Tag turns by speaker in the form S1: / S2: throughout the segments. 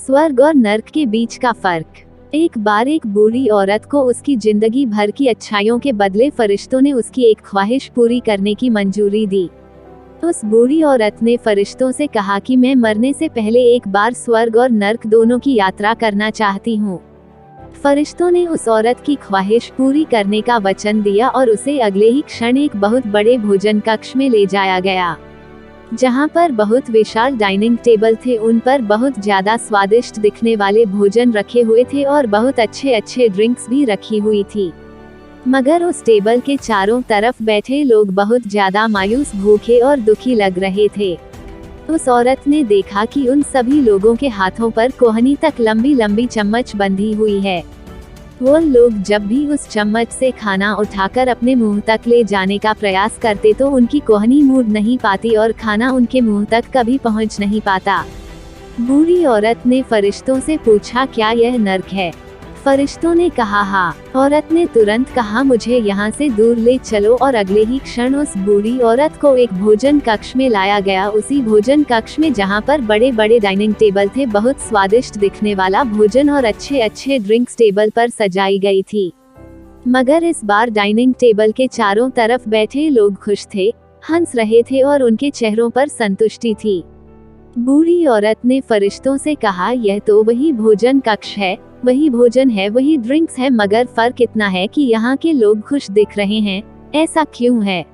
S1: स्वर्ग और नर्क के बीच का फर्क। एक बार एक बूढ़ी औरत को उसकी जिंदगी भर की अच्छाइयों के बदले फरिश्तों ने उसकी एक ख्वाहिश पूरी करने की मंजूरी दी। उस बूढ़ी औरत ने फरिश्तों से कहा कि मैं मरने से पहले एक बार स्वर्ग और नर्क दोनों की यात्रा करना चाहती हूँ। फरिश्तों ने उस औरत की ख्वाहिश पूरी करने का वचन दिया और उसे अगले ही क्षण एक बहुत बड़े भोजन कक्ष में ले जाया गया, जहां पर बहुत विशाल डाइनिंग टेबल थे। उन पर बहुत ज्यादा स्वादिष्ट दिखने वाले भोजन रखे हुए थे और बहुत अच्छे अच्छे ड्रिंक्स भी रखी हुई थी। मगर उस टेबल के चारों तरफ बैठे लोग बहुत ज्यादा मायूस, भूखे और दुखी लग रहे थे। उस औरत ने देखा कि उन सभी लोगों के हाथों पर कोहनी तक लंबी लंबी चम्मच बंधी हुई है। वो लोग जब भी उस चम्मच से खाना उठाकर अपने मुंह तक ले जाने का प्रयास करते तो उनकी कोहनी मुड़ नहीं पाती और खाना उनके मुंह तक कभी पहुंच नहीं पाता। बूढ़ी औरत ने फरिश्तों से पूछा, क्या यह नर्क है? फरिश्तों ने कहा हाँ। औरत ने तुरंत कहा, मुझे यहाँ से दूर ले चलो, और अगले ही क्षण उस बूढ़ी औरत को एक भोजन कक्ष में लाया गया। उसी भोजन कक्ष में जहाँ पर बड़े बड़े डाइनिंग टेबल थे, बहुत स्वादिष्ट दिखने वाला भोजन और अच्छे अच्छे ड्रिंक्स टेबल पर सजाई गई थी। मगर इस बार डाइनिंग टेबल के चारों तरफ बैठे लोग खुश थे, हंस रहे थे और उनके चेहरों पर संतुष्टि थी। बूढ़ी औरत ने फरिश्तों से कहा, यह तो वही भोजन कक्ष है, वही भोजन है, वही ड्रिंक्स है, मगर फर्क इतना है कि यहाँ के लोग खुश दिख रहे हैं। ऐसा क्यों है?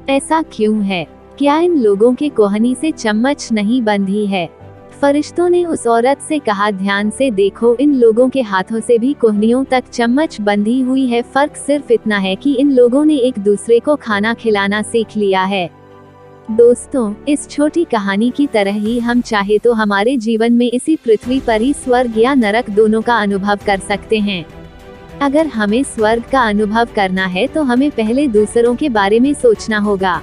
S1: ऐसा क्यों है? क्या इन लोगों के कोहनी से चम्मच नहीं बंधी है? फरिश्तों ने उस औरत से कहा, ध्यान से देखो, इन लोगों के हाथों से भी कोहनियों तक चम्मच बंधी हुई है। फर्क सिर्फ इतना है कि इन लोगों ने एक दूसरे को खाना खिलाना सीख लिया है। दोस्तों, इस छोटी कहानी की तरह ही हम चाहे तो हमारे जीवन में इसी पृथ्वी पर ही स्वर्ग या नरक दोनों का अनुभव कर सकते हैं। अगर हमें स्वर्ग का अनुभव करना है तो हमें पहले दूसरों के बारे में सोचना होगा,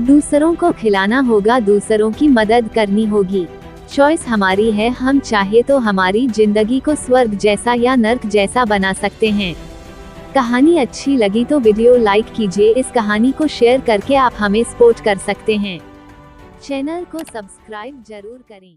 S1: दूसरों को खिलाना होगा, दूसरों की मदद करनी होगी। चॉइस हमारी है, हम चाहे तो हमारी जिंदगी को स्वर्ग जैसा या नर्क जैसा बना सकते हैं। कहानी अच्छी लगी तो वीडियो लाइक कीजिए। इस कहानी को शेयर करके आप हमें सपोर्ट कर सकते हैं। चैनल को सब्सक्राइब जरूर करें।